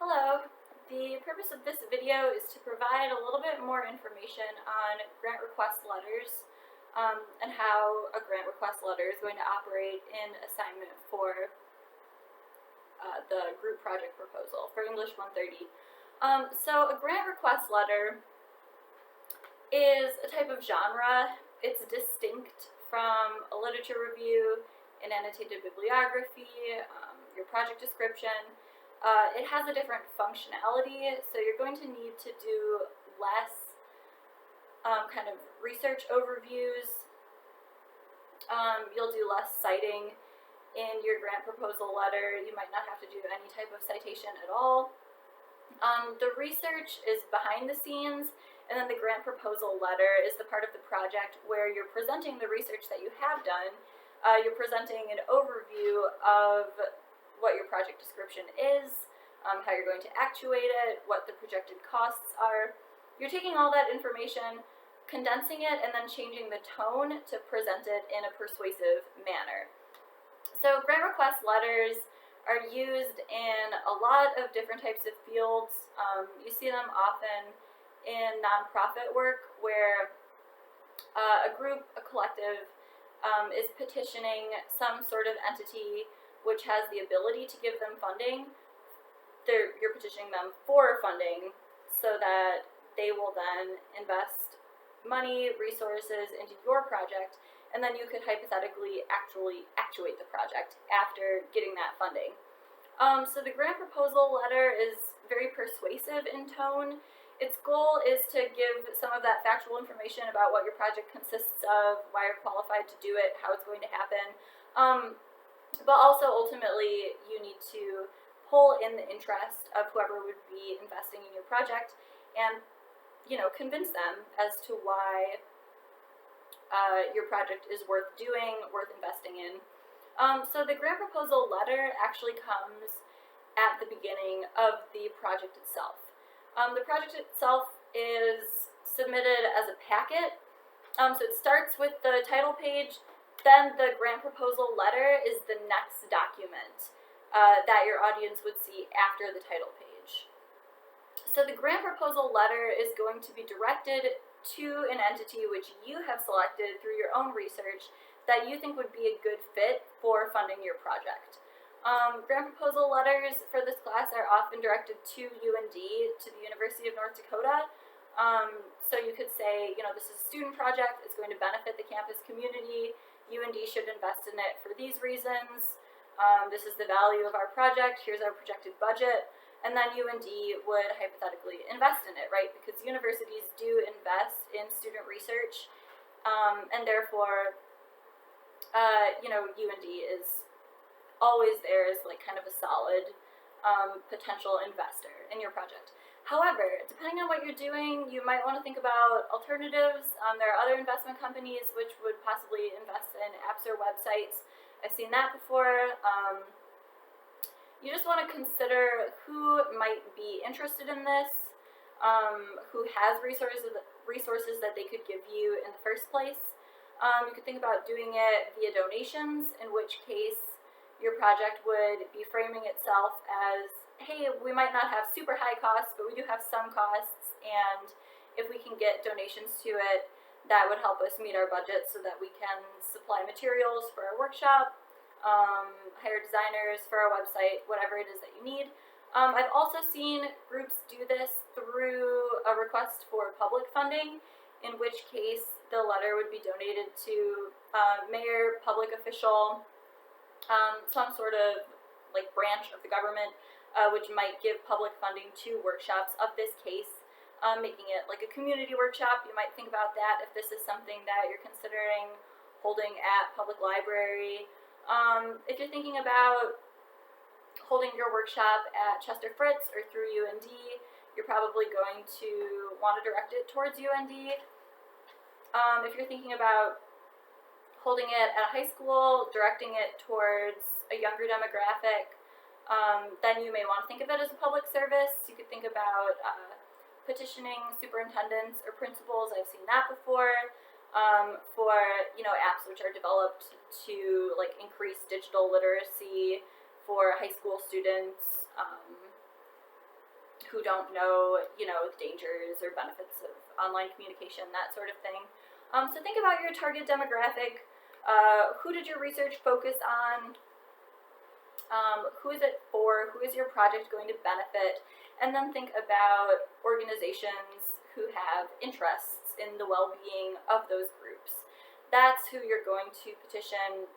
Hello. The purpose of this video is to provide a little bit more information on grant request letters and how a grant request letter is going to operate in assignment for the group project proposal for English 130. So a grant request letter is a type of genre. It's distinct from a literature review, an annotated bibliography, your project description. It has a different functionality, so you're going to need to do less kind of research overviews. You'll do less citing in your grant proposal letter. You might not have to do any type of citation at all. The research is behind the scenes, and then the grant proposal letter is the part of the project where you're presenting the research that you have done. You're presenting an overview of what your project description is, how you're going to actuate it, what the projected costs are. You're taking all that information, condensing it, and then changing the tone to present it in a persuasive manner. So grant request letters are used in a lot of different types of fields. You see them often in nonprofit work where a group, a collective, is petitioning some sort of entity which has the ability to give them funding. You're petitioning them for funding so that they will then invest money, resources into your project, and then you could hypothetically actually actuate the project after getting that funding. So the grant proposal letter is very persuasive in tone. Its goal is to give some of that factual information about what your project consists of, why you're qualified to do it, how it's going to happen. But also ultimately you need to pull in the interest of whoever would be investing in your project and, convince them as to why your project is worth doing, worth investing in. So the grant proposal letter actually comes at the beginning of the project itself. The project itself is submitted as a packet. So it starts with the title page. Then the grant proposal letter is the next document that your audience would see after the title page. So the grant proposal letter is going to be directed to an entity which you have selected through your own research that you think would be a good fit for funding your project. Grant proposal letters for this class are often directed to UND, to the University of North Dakota. So you could say, this is a student project, it's going to benefit the campus community, UND should invest in it for these reasons, this is the value of our project, here's our projected budget, and then UND would hypothetically invest in it, right? Because universities do invest in student research, and therefore, UND is always there as like kind of a solid potential investor in your project. However, depending on what you're doing, you might want to think about alternatives. There are other investment companies which would possibly invest in apps or websites. I've seen that before. You just want to consider who might be interested in this, who has resources that they could give you in the first place. You could think about doing it via donations, in which case your project would be framing itself as, hey, we might not have super high costs, but we do have some costs, and if we can get donations to it, that would help us meet our budget so that we can supply materials for our workshop, hire designers for our website, whatever it is that you need. I've also seen groups do this through a request for public funding, in which case the letter would be donated to mayor, public official, some sort of like branch of the government, which might give public funding to workshops of this case, making it like a community workshop. You might think about that if this is something that you're considering holding at public library. If you're thinking about holding your workshop at Chester Fritz or through UND, you're probably going to want to direct it towards UND. If you're thinking about holding it at a high school, directing it towards a younger demographic, then you may want to think of it as a public service. You could think about petitioning superintendents or principals. I've seen that before, for apps which are developed to like increase digital literacy for high school students. who don't know, the dangers or benefits of online communication, that sort of thing. So think about your target demographic. Who did your research focus on? Who is it for? Who is your project going to benefit? And then think about organizations who have interests in the well-being of those groups. That's who you're going to petition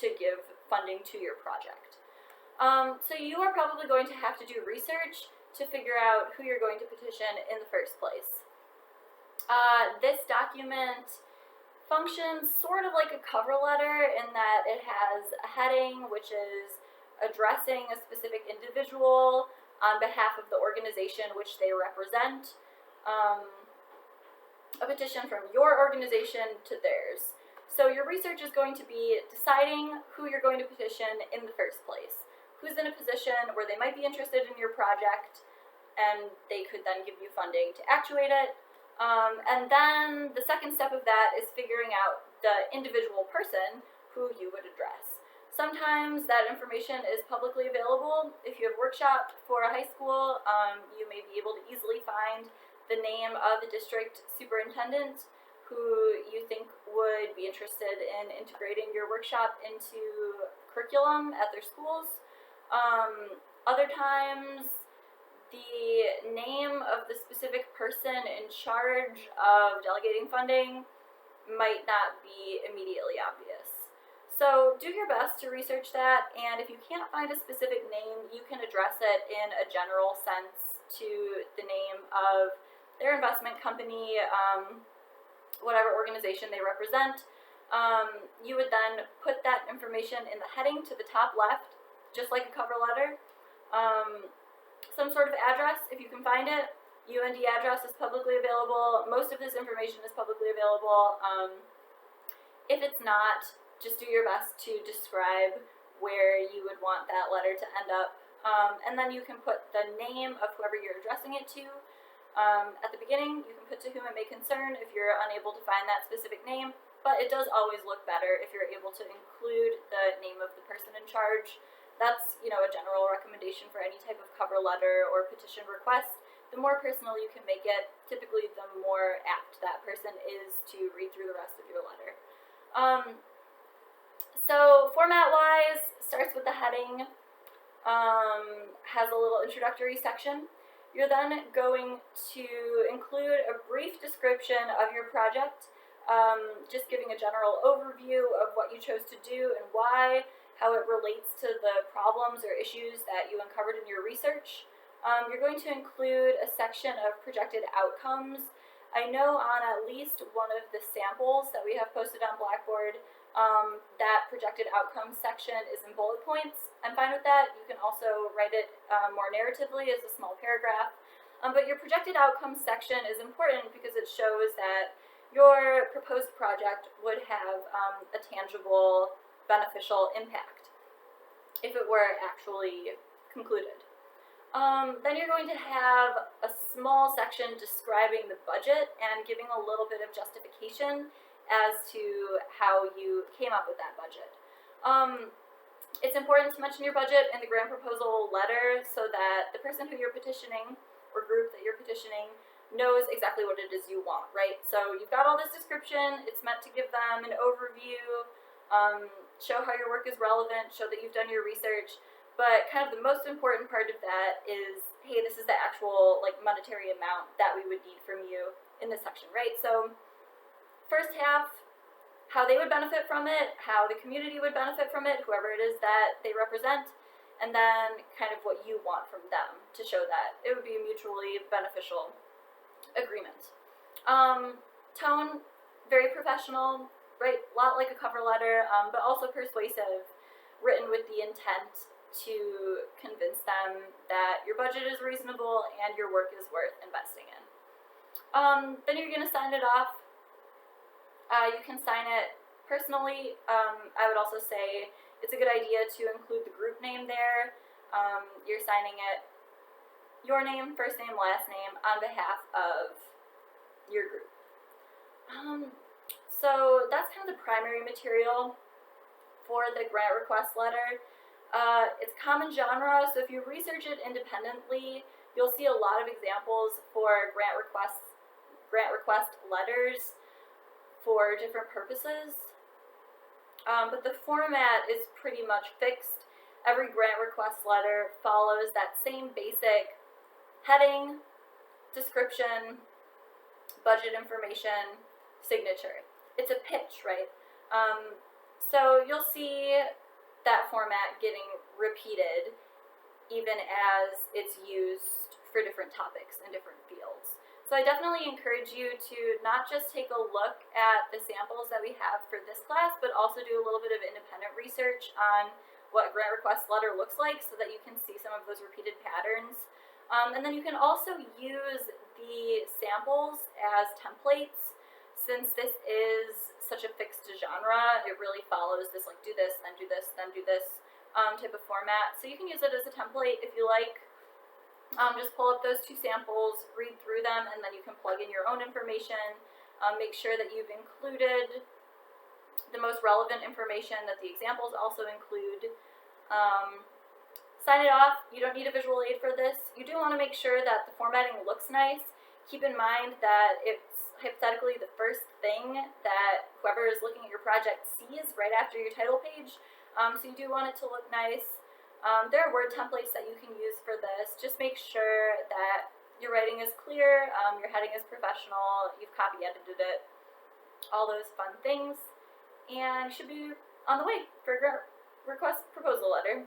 to give funding to your project. So you are probably going to have to do research to figure out who you're going to petition in the first place. This document functions sort of like a cover letter in that it has a heading, which is addressing a specific individual on behalf of the organization which they represent, a petition from your organization to theirs. So your research is going to be deciding who you're going to petition in the first place. Who's in a position where they might be interested in your project and they could then give you funding to actuate it. And then the second step of that is figuring out the individual person who you would address. Sometimes that information is publicly available. If you have workshop for a high school, you may be able to easily find the name of the district superintendent who you think would be interested in integrating your workshop into curriculum at their schools. Other times, the name of the specific person in charge of delegating funding might not be immediately obvious. So do your best to research that, and if you can't find a specific name, you can address it in a general sense to the name of their investment company, whatever organization they represent. You would then put that information in the heading to the top left, just like a cover letter. Some sort of address, if you can find it. UND address is publicly available. Most of this information is publicly available. If it's not, just do your best to describe where you would want that letter to end up. And then you can put the name of whoever you're addressing it to. At the beginning, you can put to whom it may concern if you're unable to find that specific name, but it does always look better if you're able to include the name of the person in charge. That's, a general recommendation for any type of cover letter or petition request. The more personal you can make it, typically the more apt that person is to read through the rest of your letter. So format-wise, starts with the heading, has a little introductory section. You're then going to include a brief description of your project, just giving a general overview of what you chose to do and why, how it relates to the problems or issues that you uncovered in your research. You're going to include a section of projected outcomes. I know on at least one of the samples that we have posted on Blackboard, that projected outcomes section is in bullet points. I'm fine with that. You can also write it more narratively as a small paragraph. But your projected outcomes section is important because it shows that your proposed project would have a tangible, beneficial impact if it were actually concluded. Then you're going to have a small section describing the budget and giving a little bit of justification as to how you came up with that budget. It's important to mention your budget in the grant proposal letter so that the person who you're petitioning or group that you're petitioning knows exactly what it is you want, right? So you've got all this description, it's meant to give them an overview, show how your work is relevant, show that you've done your research, but kind of the most important part of that is, hey, this is the actual monetary amount that we would need from you in this section, right? So first half, how they would benefit from it, how the community would benefit from it, whoever it is that they represent, and then kind of what you want from them to show that it would be a mutually beneficial agreement. Tone, very professional, right? A lot like a cover letter, but also persuasive, written with the intent to convince them that your budget is reasonable and your work is worth investing in. Then you're going to sign it off. You can sign it personally. I would also say it's a good idea to include the group name there. You're signing it your name, first name, last name, on behalf of your group. So that's kind of the primary material for the grant request letter. It's common genre, so if you research it independently, you'll see a lot of examples for grant request letters for different purposes. But the format is pretty much fixed. Every grant request letter follows that same basic heading, description, budget information, signature. It's a pitch, right? So you'll see that format getting repeated even as it's used for different topics and different fields. So I definitely encourage you to not just take a look at the samples that we have for this class, but also do a little bit of independent research on what a grant request letter looks like so that you can see some of those repeated patterns. And then you can also use the samples as templates. Since this is such a fixed genre, it really follows this like do this, then do this, then do this type of format. So you can use it as a template if you like. Just pull up those two samples, read through them, and then you can plug in your own information. Make sure that you've included the most relevant information that the examples also include. Sign it off. You don't need a visual aid for this. You do want to make sure that the formatting looks nice. Keep in mind that it's hypothetically the first thing that whoever is looking at your project sees right after your title page. So you do want it to look nice. There are word templates that you can use for this. Just make sure that your writing is clear, your heading is professional, you've copy edited it, all those fun things, and you should be on the way for a grant request proposal letter.